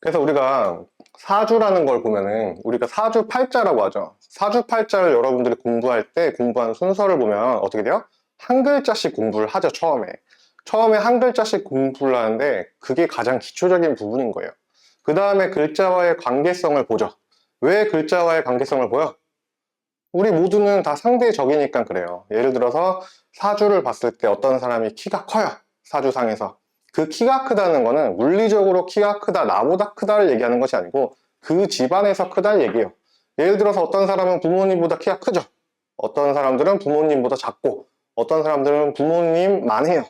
그래서 우리가 사주라는 걸 보면은 우리가 사주팔자라고 하죠. 사주팔자를 여러분들이 공부할 때 공부하는 순서를 보면 어떻게 돼요? 한 글자씩 공부를 하죠, 처음에 한 글자씩 공부를 하는데 그게 가장 기초적인 부분인 거예요. 그 다음에 글자와의 관계성을 보죠. 왜 글자와의 관계성을 보여? 우리 모두는 다 상대적이니까 그래요. 예를 들어서 사주를 봤을 때 어떤 사람이 키가 커요. 사주상에서. 그 키가 크다는 거는 물리적으로 키가 크다, 나보다 크다를 얘기하는 것이 아니고 그 집안에서 크다를 얘기해요. 예를 들어서 어떤 사람은 부모님보다 키가 크죠. 어떤 사람들은 부모님보다 작고 어떤 사람들은 부모님만 해요.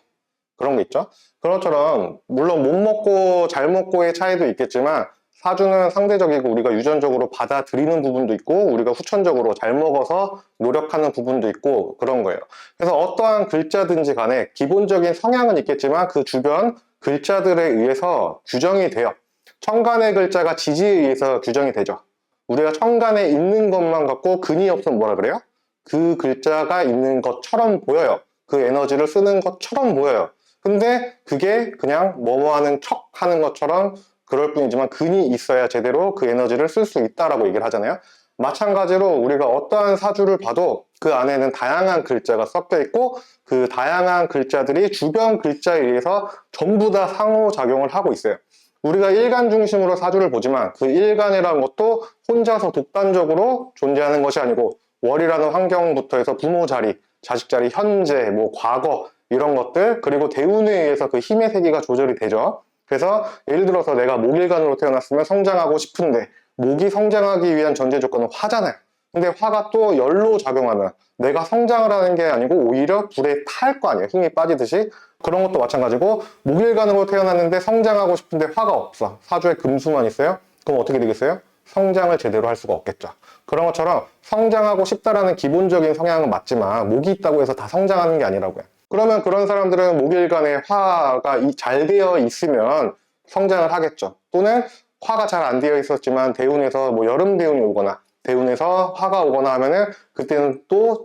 그런 게 있죠. 그런 것처럼 물론 못 먹고 잘 먹고의 차이도 있겠지만 사주는 상대적이고 우리가 유전적으로 받아들이는 부분도 있고 우리가 후천적으로 잘 먹어서 노력하는 부분도 있고 그런 거예요. 그래서 어떠한 글자든지 간에 기본적인 성향은 있겠지만 그 주변 글자들에 의해서 규정이 돼요. 천간의 글자가 지지에 의해서 규정이 되죠. 우리가 천간에 있는 것만 갖고 근이 없으면 뭐라 그래요? 그 글자가 있는 것처럼 보여요. 그 에너지를 쓰는 것처럼 보여요. 근데 그게 그냥 뭐뭐 하는 척 하는 것처럼 그럴 뿐이지만 근이 있어야 제대로 그 에너지를 쓸 수 있다라고 얘기를 하잖아요. 마찬가지로 우리가 어떠한 사주를 봐도 그 안에는 다양한 글자가 섞여 있고 그 다양한 글자들이 주변 글자에 의해서 전부 다 상호작용을 하고 있어요. 우리가 일간 중심으로 사주를 보지만 그 일간이라는 것도 혼자서 독단적으로 존재하는 것이 아니고 월이라는 환경부터 해서 부모 자리, 자식 자리, 현재, 뭐 과거 이런 것들 그리고 대운에 의해서 그 힘의 세기가 조절이 되죠. 그래서 예를 들어서 내가 목일간으로 태어났으면 성장하고 싶은데 목이 성장하기 위한 전제 조건은 화잖아요. 근데 화가 또 열로 작용하면 내가 성장을 하는 게 아니고 오히려 불에 탈 거 아니에요. 힘이 빠지듯이. 그런 것도 마찬가지고 목일간으로 태어났는데 성장하고 싶은데 화가 없어. 사주에 금수만 있어요. 그럼 어떻게 되겠어요? 성장을 제대로 할 수가 없겠죠. 그런 것처럼 성장하고 싶다라는 기본적인 성향은 맞지만 목이 있다고 해서 다 성장하는 게 아니라고요. 그러면 그런 사람들은 목일간에 화가 잘 되어 있으면 성장을 하겠죠. 또는 화가 잘 안 되어 있었지만 대운에서 뭐 여름 대운이 오거나 대운에서 화가 오거나 하면은 그때는 또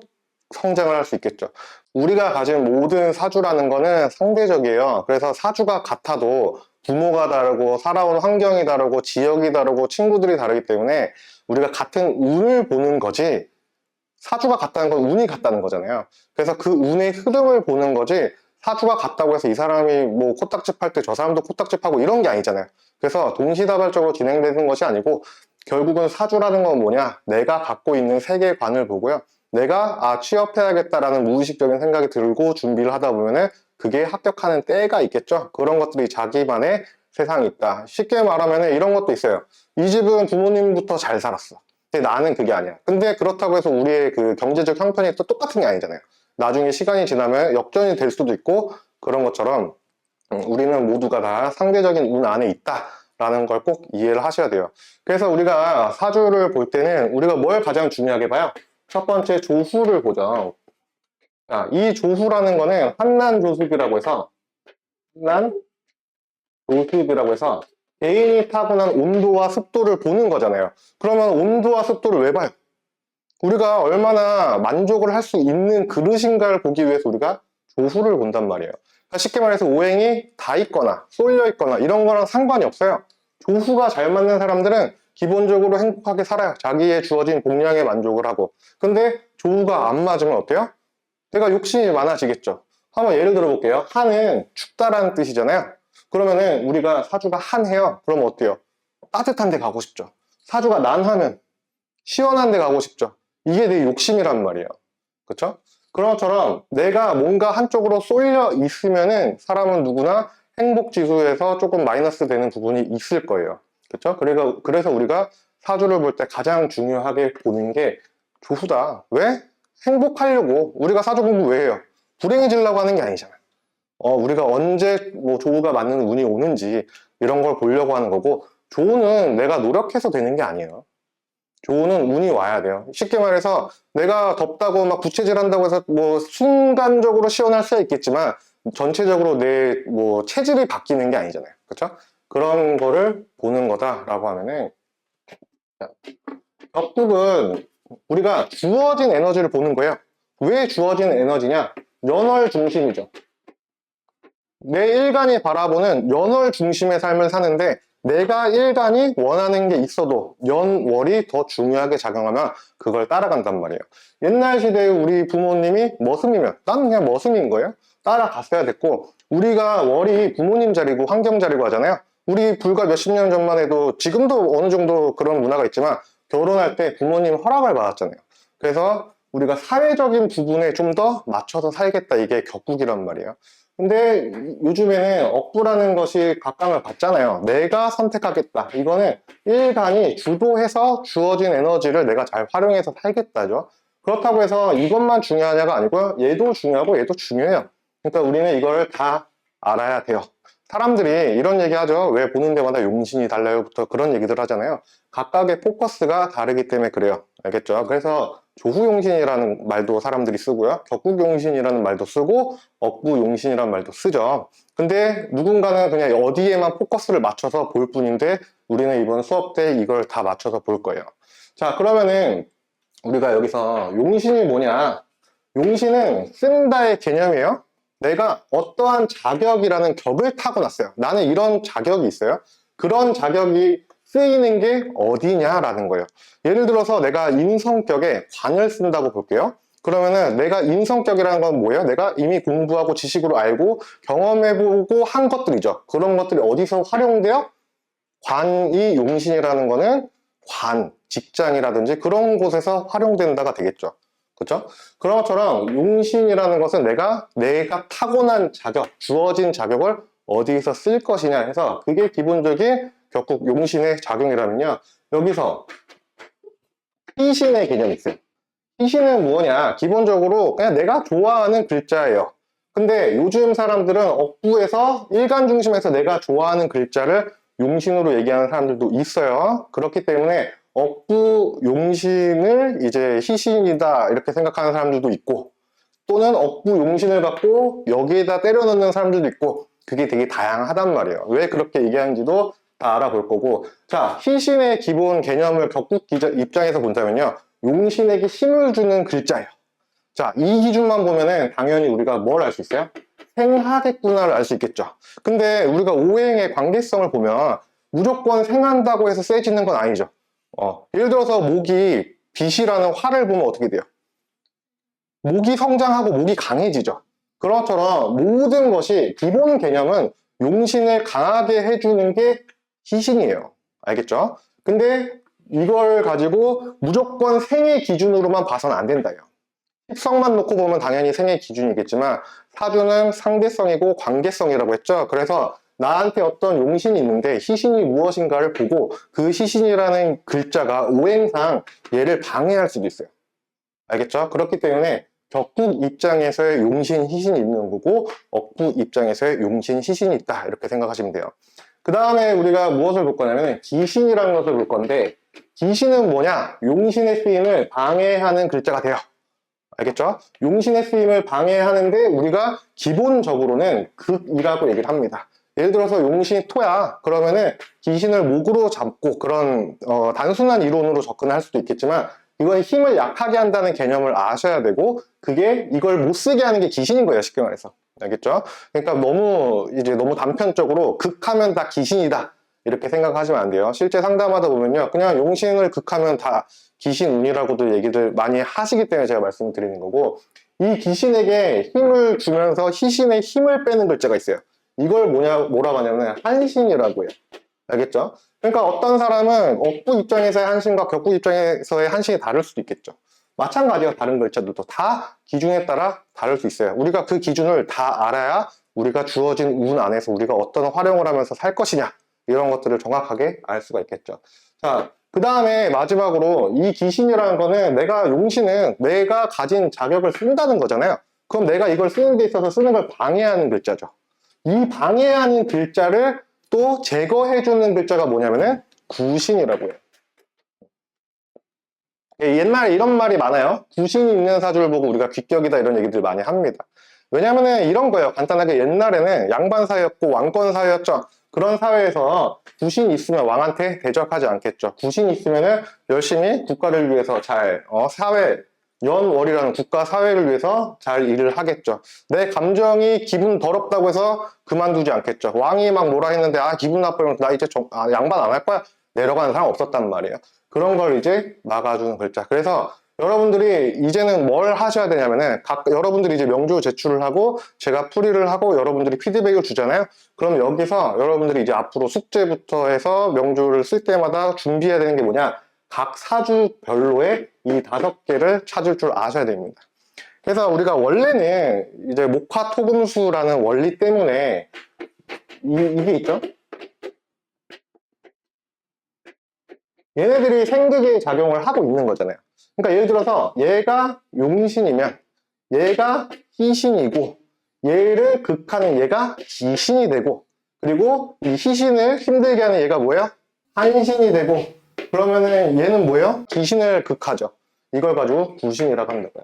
성장을 할 수 있겠죠. 우리가 가진 모든 사주라는 거는 상대적이에요. 그래서 사주가 같아도 부모가 다르고 살아온 환경이 다르고 지역이 다르고 친구들이 다르기 때문에 우리가 같은 운을 보는 거지 사주가 같다는 건 운이 같다는 거잖아요. 그래서 그 운의 흐름을 보는 거지 사주가 같다고 해서 이 사람이 뭐 코딱지 팔 때 저 사람도 코딱지 파고 이런 게 아니잖아요. 그래서 동시다발적으로 진행되는 것이 아니고 결국은 사주라는 건 뭐냐? 내가 갖고 있는 세계관을 보고요. 내가 취업해야겠다라는 무의식적인 생각이 들고 준비를 하다 보면은 그게 합격하는 때가 있겠죠. 그런 것들이 자기만의 세상이 있다. 쉽게 말하면 이런 것도 있어요. 이 집은 부모님부터 잘 살았어. 근데 나는 그게 아니야. 근데 그렇다고 해서 우리의 그 경제적 형편이 또 똑같은 게 아니잖아요. 나중에 시간이 지나면 역전이 될 수도 있고 그런 것처럼 우리는 모두가 다 상대적인 운 안에 있다라는 걸 꼭 이해를 하셔야 돼요. 그래서 우리가 사주를 볼 때는 우리가 뭘 가장 중요하게 봐요? 첫 번째 조수를 보죠. 자, 이 조수라는 거는 한난조습이라고 해서 한난조습이라고 해서 개인이 타고난 온도와 습도를 보는 거잖아요. 그러면 온도와 습도를 왜 봐요? 우리가 얼마나 만족을 할 수 있는 그릇인가를 보기 위해서 우리가 조수를 본단 말이에요. 그러니까 쉽게 말해서 오행이 다 있거나 쏠려 있거나 이런 거랑 상관이 없어요. 조수가 잘 맞는 사람들은 기본적으로 행복하게 살아요. 자기의 주어진 공량에 만족을 하고. 근데 조수가 안 맞으면 어때요? 내가 욕심이 많아지겠죠. 한번 예를 들어 볼게요. 한은 춥다라는 뜻이잖아요. 그러면은 우리가 사주가 한해요. 그러면 어때요? 따뜻한 데 가고 싶죠. 사주가 난하면 시원한 데 가고 싶죠. 이게 내 욕심이란 말이에요. 그쵸? 그런 것처럼 내가 뭔가 한쪽으로 쏠려 있으면은 사람은 누구나 행복 지수에서 조금 마이너스 되는 부분이 있을 거예요. 그쵸? 그래서 우리가 사주를 볼 때 가장 중요하게 보는 게 조수다. 왜? 행복하려고. 우리가 사주 공부 왜 해요? 불행해지려고 하는 게 아니잖아요. 우리가 언제 뭐 조우가 맞는 운이 오는지 이런 걸 보려고 하는 거고 조우는 내가 노력해서 되는 게 아니에요. 조우는 운이 와야 돼요. 쉽게 말해서 내가 덥다고 막 부채질한다고 해서 뭐 순간적으로 시원할 수 있겠지만 전체적으로 내 뭐 체질이 바뀌는 게 아니잖아요. 그렇죠? 그런 거를 보는 거다라고 하면은 격국은 우리가 주어진 에너지를 보는 거예요. 왜 주어진 에너지냐? 연월 중심이죠. 내 일간이 바라보는 연월 중심의 삶을 사는데 내가 일간이 원하는 게 있어도 연월이 더 중요하게 작용하면 그걸 따라간단 말이에요. 옛날 시대에 우리 부모님이 머슴이면 나는 그냥 머슴인 거예요. 따라갔어야 됐고, 우리가 월이 부모님 자리고 환경 자리고 하잖아요. 우리 불과 몇십 년 전만 해도, 지금도 어느 정도 그런 문화가 있지만 결혼할 때 부모님 허락을 받았잖아요. 그래서 우리가 사회적인 부분에 좀 더 맞춰서 살겠다, 이게 격국이란 말이에요. 근데 요즘에는 억부라는 것이 각광을 받잖아요. 내가 선택하겠다. 이거는 일간이 주도해서 주어진 에너지를 내가 잘 활용해서 살겠다죠. 그렇다고 해서 이것만 중요하냐가 아니고요. 얘도 중요하고 얘도 중요해요. 그러니까 우리는 이걸 다 알아야 돼요. 사람들이 이런 얘기 하죠. 왜 보는 데마다 용신이 달라요부터 그런 얘기들 하잖아요. 각각의 포커스가 다르기 때문에 그래요. 알겠죠? 그래서 조후용신이라는 말도 사람들이 쓰고요. 격국용신이라는 말도 쓰고 억부용신이라는 말도 쓰죠. 근데 누군가는 그냥 어디에만 포커스를 맞춰서 볼 뿐인데 우리는 이번 수업 때 이걸 다 맞춰서 볼 거예요. 자, 그러면은 우리가 여기서 용신이 뭐냐? 용신은 쓴다의 개념이에요. 내가 어떠한 자격이라는 격을 타고났어요. 나는 이런 자격이 있어요. 그런 자격이 쓰이는 게 어디냐라는 거예요. 예를 들어서 내가 인성격에 관을 쓴다고 볼게요. 그러면은 내가 인성격이라는 건 뭐예요? 내가 이미 공부하고 지식으로 알고 경험해보고 한 것들이죠. 그런 것들이 어디서 활용돼요? 관이 용신이라는 거는 관, 직장이라든지 그런 곳에서 활용된다가 되겠죠. 그렇죠? 그런 것처럼 용신이라는 것은 내가 타고난 자격, 주어진 자격을 어디에서 쓸 것이냐 해서 그게 기본적인 격국 용신의 작용이라면요. 여기서 희신의 개념이 있어요. 희신은 뭐냐? 기본적으로 그냥 내가 좋아하는 글자예요. 근데 요즘 사람들은 억부에서 일간 중심에서 내가 좋아하는 글자를 용신으로 얘기하는 사람들도 있어요. 그렇기 때문에 억부 용신을 이제 희신이다 이렇게 생각하는 사람들도 있고, 또는 억부 용신을 갖고 여기에다 때려 넣는 사람들도 있고, 그게 되게 다양하단 말이에요. 왜 그렇게 얘기하는지도 다 알아볼 거고. 자, 희신의 기본 개념을 격국 입장에서 본다면요, 용신에게 힘을 주는 글자예요. 자, 이 기준만 보면은 당연히 우리가 뭘 알 수 있어요? 생하겠구나를 알 수 있겠죠. 근데 우리가 오행의 관계성을 보면 무조건 생한다고 해서 세지는 건 아니죠. 예를 들어서 목이 빛이라는 화를 보면 어떻게 돼요? 목이 성장하고 목이 강해지죠. 그런 것처럼 모든 것이 기본 개념은 용신을 강하게 해주는 게 희신이에요. 알겠죠? 근데 이걸 가지고 무조건 생의 기준으로만 봐서는 안 된다요. 특성만 놓고 보면 당연히 생의 기준이겠지만 사주는 상대성이고 관계성이라고 했죠. 그래서 나한테 어떤 용신이 있는데 희신이 무엇인가를 보고 그 희신이라는 글자가 오행상 얘를 방해할 수도 있어요. 알겠죠? 그렇기 때문에 격국 입장에서의 용신, 희신이 있는 거고 억부 입장에서의 용신, 희신이 있다 이렇게 생각하시면 돼요. 그 다음에 우리가 무엇을 볼 거냐면 기신이라는 것을 볼 건데, 기신은 뭐냐? 용신의 쓰임을 방해하는 글자가 돼요. 알겠죠? 용신의 쓰임을 방해하는데 우리가 기본적으로는 극이라고 얘기를 합니다. 예를 들어서 용신이 토야. 그러면은 기신을 목으로 잡고 그런 단순한 이론으로 접근할 수도 있겠지만 이건 힘을 약하게 한다는 개념을 아셔야 되고, 그게 이걸 못 쓰게 하는 게 기신인 거예요. 쉽게 말해서. 알겠죠? 그러니까 너무 단편적으로 극하면 다 기신이다 이렇게 생각하시면 안 돼요. 실제 상담하다 보면요, 그냥 용신을 극하면 다 기신운이라고도 얘기를 많이 하시기 때문에 제가 말씀을 드리는 거고, 이 기신에게 힘을 주면서 희신의 힘을 빼는 글자가 있어요. 이걸 뭐라고 하냐면 한신이라고 해요. 알겠죠? 그러니까 어떤 사람은 억부 입장에서의 한신과 격부 입장에서의 한신이 다를 수도 있겠죠. 마찬가지로 다른 글자들도 다 기준에 따라 다를 수 있어요. 우리가 그 기준을 다 알아야 우리가 주어진 운 안에서 우리가 어떤 활용을 하면서 살 것이냐 이런 것들을 정확하게 알 수가 있겠죠. 자, 그 다음에 마지막으로 이 기신이라는 거는 용신은 내가 가진 자격을 쓴다는 거잖아요. 그럼 내가 이걸 쓰는 데 있어서 쓰는 걸 방해하는 글자죠. 이 방해하는 글자를 또 제거해주는 글자가 뭐냐면은 구신이라고 해요. 옛날에 이런 말이 많아요. 구신이 있는 사주를 보고 우리가 귀격이다 이런 얘기들 많이 합니다. 왜냐면은 이런 거예요. 간단하게 옛날에는 양반 사회였고 왕권 사회였죠. 그런 사회에서 구신이 있으면 왕한테 대적하지 않겠죠. 구신이 있으면은 열심히 국가를 위해서 잘 사회 연월이라는 국가 사회를 위해서 잘 일을 하겠죠. 내 감정이 기분 더럽다고 해서 그만두지 않겠죠. 왕이 막 뭐라 했는데 기분 나쁘면 나 이제 양반 안 할 거야 내려가는 사람 없었단 말이에요. 그런 걸 이제 막아주는 글자. 그래서 여러분들이 이제는 뭘 하셔야 되냐면은 여러분들이 이제 명조 제출을 하고 제가 풀이를 하고 여러분들이 피드백을 주잖아요. 그럼 여기서 여러분들이 이제 앞으로 숙제부터 해서 명조를 쓸 때마다 준비해야 되는 게 뭐냐, 각 사주별로의 이 5개를 찾을 줄 아셔야 됩니다. 그래서 우리가 원래는 이제 목화토금수라는 원리 때문에 이게 있죠? 얘네들이 생극의 작용을 하고 있는 거잖아요. 그러니까 예를 들어서 얘가 용신이면 얘가 희신이고 얘를 극하는 얘가 기신이 되고, 그리고 이 희신을 힘들게 하는 얘가 뭐예요? 한신이 되고, 그러면은 얘는 뭐예요? 기신을 극하죠. 이걸 가지고 구신이라고 한다고요.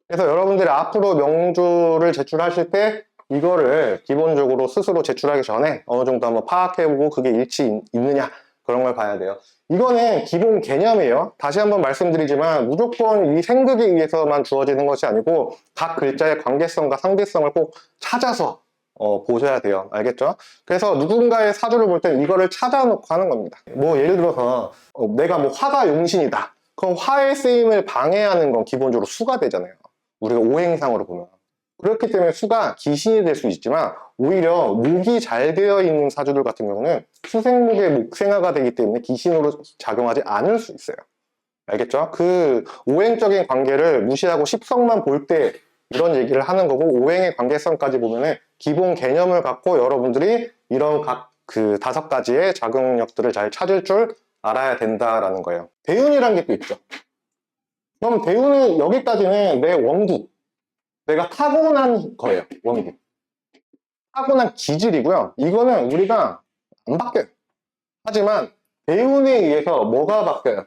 그래서 여러분들이 앞으로 명조를 제출하실 때 이거를 기본적으로 스스로 제출하기 전에 어느 정도 한번 파악해보고 그게 일치 있느냐 그런 걸 봐야 돼요. 이거는 기본 개념이에요. 다시 한번 말씀드리지만 무조건 이 생극에 의해서만 주어지는 것이 아니고 각 글자의 관계성과 상대성을 꼭 찾아서 보셔야 돼요. 알겠죠? 그래서 누군가의 사주를 볼 땐 이거를 찾아놓고 하는 겁니다. 뭐 예를 들어서 내가 뭐 화가 용신이다. 그럼 화의 쓰임을 방해하는 건 기본적으로 수가 되잖아요. 우리가 오행상으로 보면. 그렇기 때문에 수가 기신이 될 수 있지만 오히려 목이 잘 되어 있는 사주들 같은 경우는 수생목의 목생화가 되기 때문에 기신으로 작용하지 않을 수 있어요. 알겠죠? 그 오행적인 관계를 무시하고 십성만 볼 때 이런 얘기를 하는 거고, 오행의 관계성까지 보면은 기본 개념을 갖고 여러분들이 이런 각 그 5가지의 작용력들을 잘 찾을 줄 알아야 된다라는 거예요. 대운이라는 게 또 있죠. 그럼 대운은 여기까지는 내 원국, 내가 타고난 거예요. 원국. 타고난 기질이고요. 이거는 우리가 안 바뀌어요. 하지만 대운에 의해서 뭐가 바뀌어요?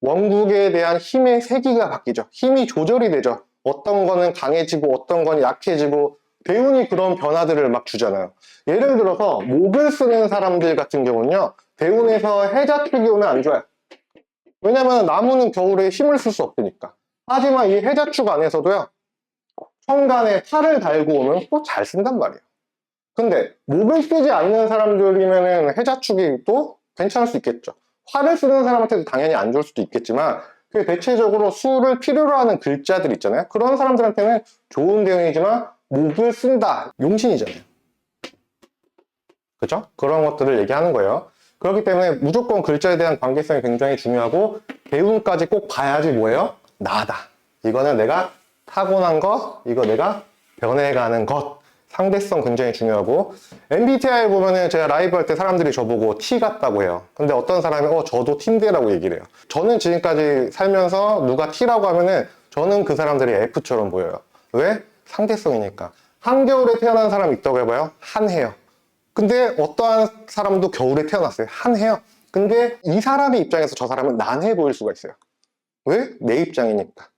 원국에 대한 힘의 세기가 바뀌죠. 힘이 조절이 되죠. 어떤 거는 강해지고 어떤 건 약해지고, 대운이 그런 변화들을 막 주잖아요. 예를 들어서 목을 쓰는 사람들 같은 경우는요, 대운에서 해자축이 오면 안 좋아요. 왜냐면 나무는 겨울에 힘을 쓸 수 없으니까. 하지만 이 해자축 안에서도요, 천간에 팔을 달고 오면 또 잘 쓴단 말이에요. 근데 목을 쓰지 않는 사람들이면 해자축이 또 괜찮을 수 있겠죠. 화를 쓰는 사람한테도 당연히 안 좋을 수도 있겠지만, 그 대체적으로 수를 필요로 하는 글자들 있잖아요. 그런 사람들한테는 좋은 대응이지만 목을 쓴다, 용신이잖아요. 그죠? 그런 것들을 얘기하는 거예요. 그렇기 때문에 무조건 글자에 대한 관계성이 굉장히 중요하고, 대운까지 꼭 봐야지 뭐예요? 나다. 이거는 내가 타고난 것, 이거 내가 변해가는 것. 상대성 굉장히 중요하고, MBTI 보면은 제가 라이브 할 때 사람들이 저보고 T 같다고 해요. 근데 어떤 사람이 저도 T인데라고 얘기를 해요. 저는 지금까지 살면서 누가 T라고 하면은 저는 그 사람들이 F처럼 보여요. 왜? 상대성이니까. 한겨울에 태어난 사람이 있다고 해봐요. 한해요. 근데 어떠한 사람도 겨울에 태어났어요. 한해요. 근데 이 사람의 입장에서 저 사람은 난해 보일 수가 있어요. 왜? 내 입장이니까.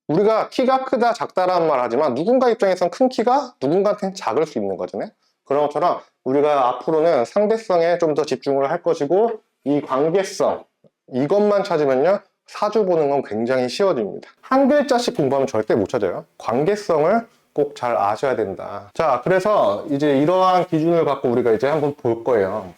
우리가 키가 크다 작다라는 말 하지만 누군가 입장에선 큰 키가 누군가한테는 작을 수 있는 거잖아요. 그런 것처럼 우리가 앞으로는 상대성에 좀 더 집중을 할 것이고, 이 관계성, 이것만 찾으면요 사주 보는 건 굉장히 쉬워집니다. 한 글자씩 공부하면 절대 못 찾아요. 관계성을 꼭 잘 아셔야 된다. 자, 그래서 이제 이러한 기준을 갖고 우리가 이제 한번 볼 거예요.